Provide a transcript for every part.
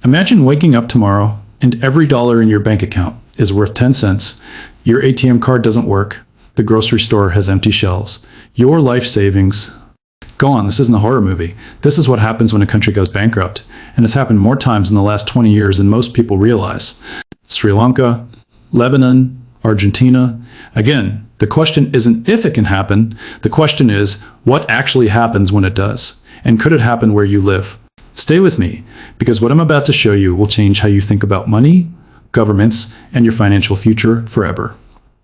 Imagine waking up tomorrow and every dollar in your bank account is worth 10 cents. Your ATM card doesn't work. The grocery store has empty shelves. Your life savings gone. This isn't a horror movie. This is what happens when a country goes bankrupt. And it's happened more times in the last 20 years than most people realize. Sri Lanka, Lebanon, Argentina. Again, the question isn't if it can happen. The question is what actually happens when it does. And could it happen where you live? Stay with me, because what I'm about to show you will change how you think about money, governments, and your financial future forever.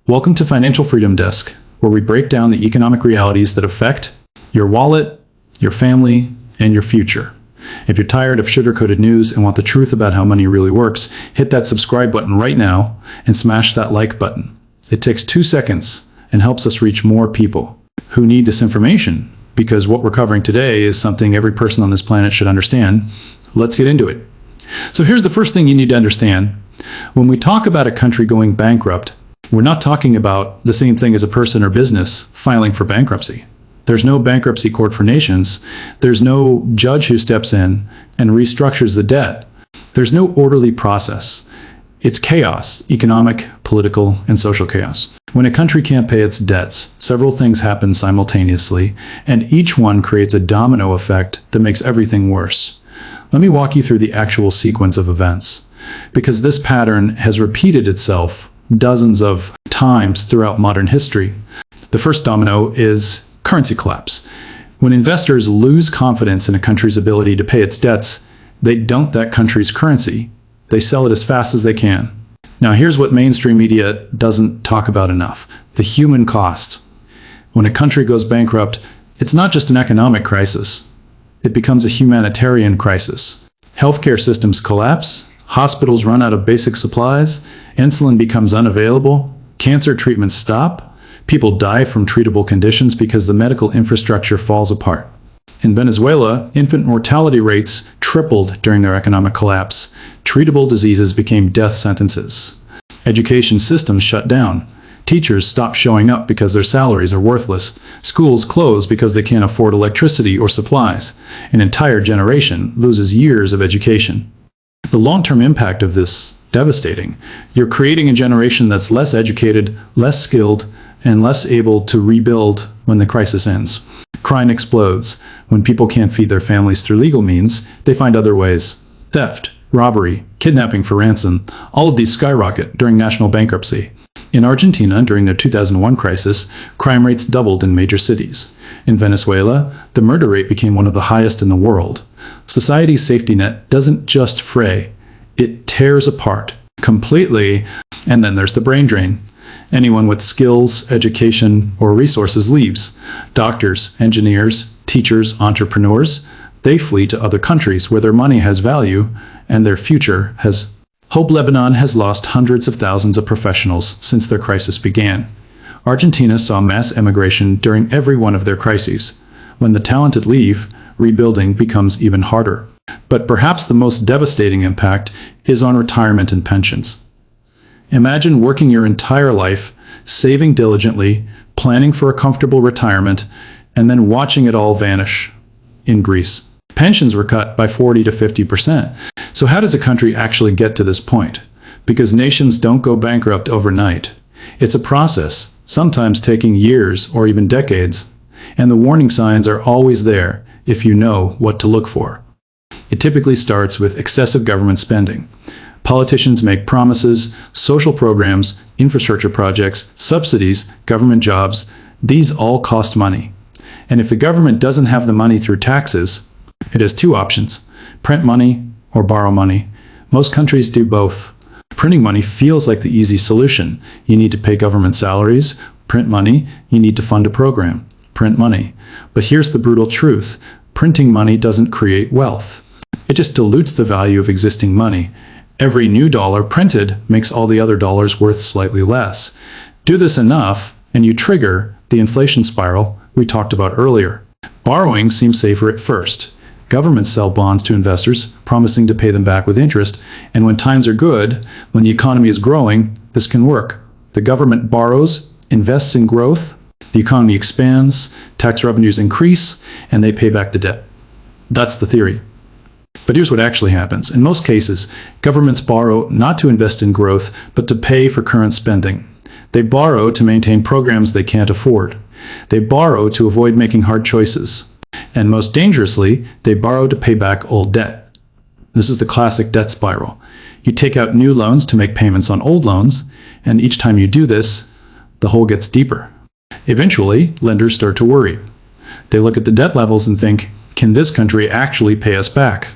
Welcome to Financial Freedom Desk, where we break down the economic realities that affect your wallet, your family, and your future. If you're tired of sugar-coated news and want the truth about how money really works, hit that subscribe button right now and smash that like button. It takes 2 seconds and helps us reach more people who need this information, because what we're covering today is something every person on this planet should understand. Let's get into it. So here's the first thing you need to understand. When we talk about a country going bankrupt, we're not talking about the same thing as a person or business filing for bankruptcy. There's no bankruptcy court for nations. There's no judge who steps in and restructures the debt. There's no orderly process. It's chaos, economic, political, and social chaos. When a country can't pay its debts, several things happen simultaneously, and each one creates a domino effect that makes everything worse. Let me walk you through the actual sequence of events, because this pattern has repeated itself dozens of times throughout modern history. The first domino is currency collapse. When investors lose confidence in a country's ability to pay its debts, they dump that country's currency. They sell it as fast as they can. Now here's what mainstream media doesn't talk about enough: the human cost. When a country goes bankrupt, it's not just an economic crisis. It becomes a humanitarian crisis. Healthcare systems collapse, hospitals run out of basic supplies, insulin becomes unavailable, cancer treatments stop, people die from treatable conditions because the medical infrastructure falls apart. In Venezuela, infant mortality rates tripled during their economic collapse. Treatable diseases became death sentences. Education systems shut down. Teachers stopped showing up because their salaries are worthless. Schools close because they can't afford electricity or supplies. An entire generation loses years of education. The long-term impact of this devastating. You're creating a generation that's less educated, less skilled, and less able to rebuild when the crisis ends. Crime explodes. When people can't feed their families through legal means, they find other ways. Theft, robbery, kidnapping for ransom, all of these skyrocket during national bankruptcy. In Argentina, during their 2001 crisis, crime rates doubled in major cities. In Venezuela, the murder rate became one of the highest in the world. Society's safety net doesn't just fray, it tears apart completely, and then there's the brain drain. Anyone with skills, education, or resources leaves. Doctors, engineers, teachers, entrepreneurs, they flee to other countries where their money has value and their future has hope. Lebanon has lost hundreds of thousands of professionals since their crisis began. Argentina saw mass emigration during every one of their crises. When the talented leave, rebuilding becomes even harder. But perhaps the most devastating impact is on retirement and pensions. Imagine working your entire life, saving diligently, planning for a comfortable retirement, and then watching it all vanish. In Greece, pensions were cut by 40 to 50%. So how does a country actually get to this point? Because nations don't go bankrupt overnight. It's a process, sometimes taking years or even decades. And the warning signs are always there if you know what to look for. It typically starts with excessive government spending. Politicians make promises, social programs, infrastructure projects, subsidies, government jobs. These all cost money. And if the government doesn't have the money through taxes, it has two options: print money or borrow money. Most countries do both. Printing money feels like the easy solution. You need to pay government salaries. Print money. You need to fund a program. Print money. But here's the brutal truth. Printing money doesn't create wealth. It just dilutes the value of existing money. Every new dollar printed makes all the other dollars worth slightly less. Do this enough, and you trigger the inflation spiral we talked about earlier. Borrowing seems safer at first. Governments sell bonds to investors, promising to pay them back with interest, and when times are good, when the economy is growing, this can work. The government borrows, invests in growth, the economy expands, tax revenues increase, and they pay back the debt. That's the theory. But here's what actually happens. In most cases, governments borrow not to invest in growth, but to pay for current spending. They borrow to maintain programs they can't afford. They borrow to avoid making hard choices. And most dangerously, they borrow to pay back old debt. This is the classic debt spiral. You take out new loans to make payments on old loans, and each time you do this, the hole gets deeper. Eventually, lenders start to worry. They look at the debt levels and think, can this country actually pay us back?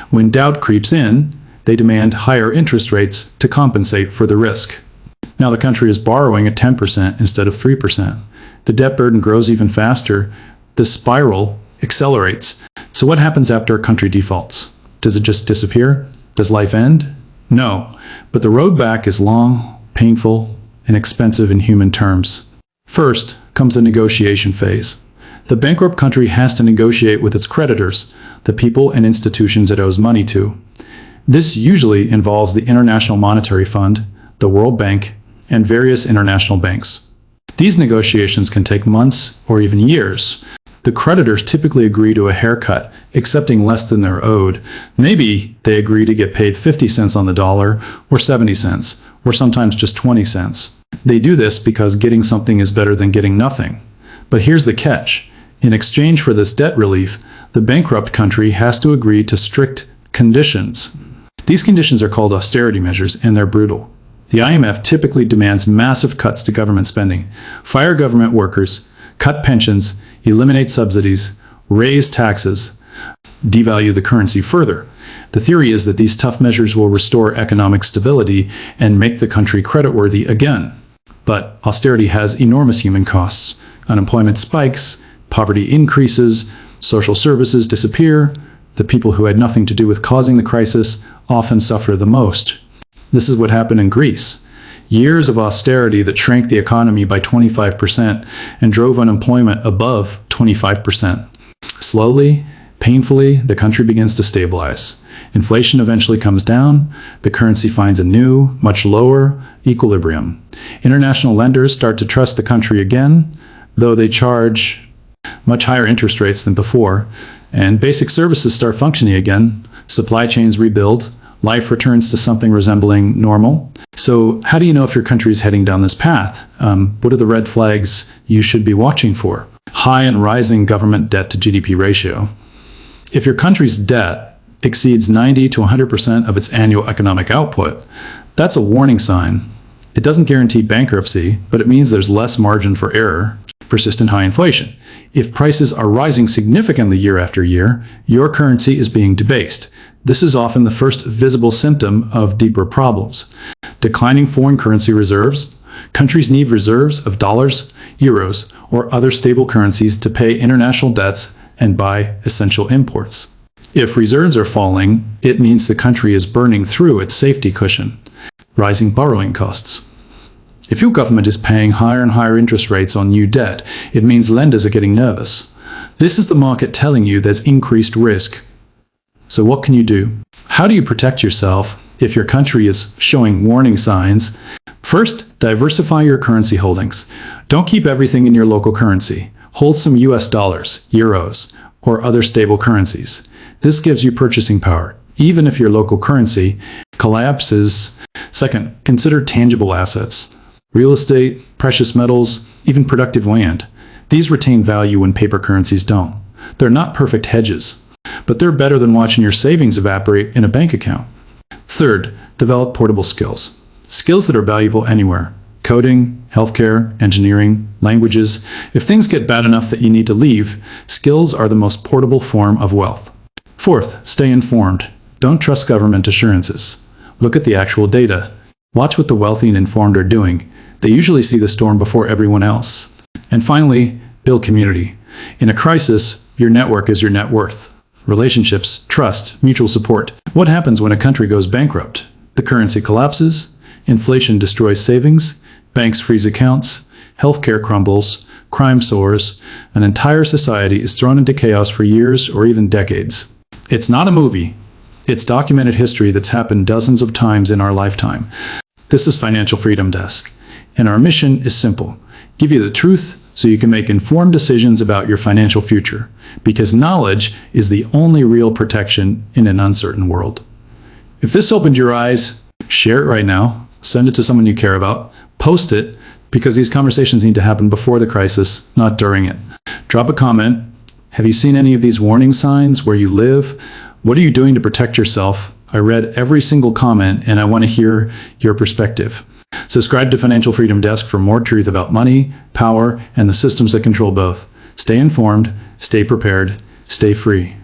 When doubt creeps in, they demand higher interest rates to compensate for the risk. Now the country is borrowing at 10% instead of 3%. The debt burden grows even faster. The spiral accelerates. So what happens after a country defaults? Does it just disappear? Does life end? No, but the road back is long, painful, and expensive in human terms. First comes the negotiation phase. The bankrupt country has to negotiate with its creditors, the people and institutions it owes money to. This usually involves the International Monetary Fund, the World Bank, and various international banks. These negotiations can take months or even years. The creditors typically agree to a haircut, accepting less than they're owed. Maybe they agree to get paid 50 cents on the dollar, or 70 cents, or sometimes just 20 cents. They do this because getting something is better than getting nothing. But here's the catch. In exchange for this debt relief, the bankrupt country has to agree to strict conditions. These conditions are called austerity measures, and they're brutal. The IMF typically demands massive cuts to government spending, fire government workers, cut pensions, eliminate subsidies, raise taxes, devalue the currency further. The theory is that these tough measures will restore economic stability and make the country creditworthy again. But austerity has enormous human costs. Unemployment spikes, poverty increases, social services disappear. The people who had nothing to do with causing the crisis often suffer the most. This is what happened in Greece. Years of austerity that shrank the economy by 25% and drove unemployment above 25%. Slowly, painfully, the country begins to stabilize. Inflation eventually comes down. The currency finds a new, much lower equilibrium. International lenders start to trust the country again, though they charge much higher interest rates than before. And basic services start functioning again. Supply chains rebuild. Life returns to something resembling normal. So how do you know if your country is heading down this path? What are the red flags you should be watching for? High and rising government debt to GDP ratio. If your country's debt exceeds 90 to 100% of its annual economic output, that's a warning sign. It doesn't guarantee bankruptcy, but it means there's less margin for error. Persistent high inflation. If prices are rising significantly year after year, your currency is being debased. This is often the first visible symptom of deeper problems. Declining foreign currency reserves. Countries need reserves of dollars, euros, or other stable currencies to pay international debts and buy essential imports. If reserves are falling, it means the country is burning through its safety cushion. Rising borrowing costs. If your government is paying higher and higher interest rates on new debt, it means lenders are getting nervous. This is the market telling you there's increased risk. So what can you do? How do you protect yourself if your country is showing warning signs? First, diversify your currency holdings. Don't keep everything in your local currency. Hold some US dollars, euros, or other stable currencies. This gives you purchasing power, even if your local currency collapses. Second, consider tangible assets. Real estate, precious metals, even productive land. These retain value when paper currencies don't. They're not perfect hedges, but they're better than watching your savings evaporate in a bank account. Third, develop portable skills. Skills that are valuable anywhere. Coding, healthcare, engineering, languages. If things get bad enough that you need to leave, skills are the most portable form of wealth. Fourth, stay informed. Don't trust government assurances. Look at the actual data. Watch what the wealthy and informed are doing. They usually see the storm before everyone else. And finally, build community. In a crisis, your network is your net worth. Relationships, trust, mutual support. What happens when a country goes bankrupt? The currency collapses, inflation destroys savings, banks freeze accounts, healthcare crumbles, crime soars, an entire society is thrown into chaos for years or even decades. It's not a movie. It's documented history that's happened dozens of times in our lifetime. This is Financial Freedom Desk, and our mission is simple. Give you the truth so you can make informed decisions about your financial future, because knowledge is the only real protection in an uncertain world. If this opened your eyes, share it right now, send it to someone you care about, post it, because these conversations need to happen before the crisis, not during it. Drop a comment. Have you seen any of these warning signs where you live? What are you doing to protect yourself? I read every single comment and I want to hear your perspective. Subscribe to Financial Freedom Desk for more truth about money, power, and the systems that control both. Stay informed, stay prepared, stay free.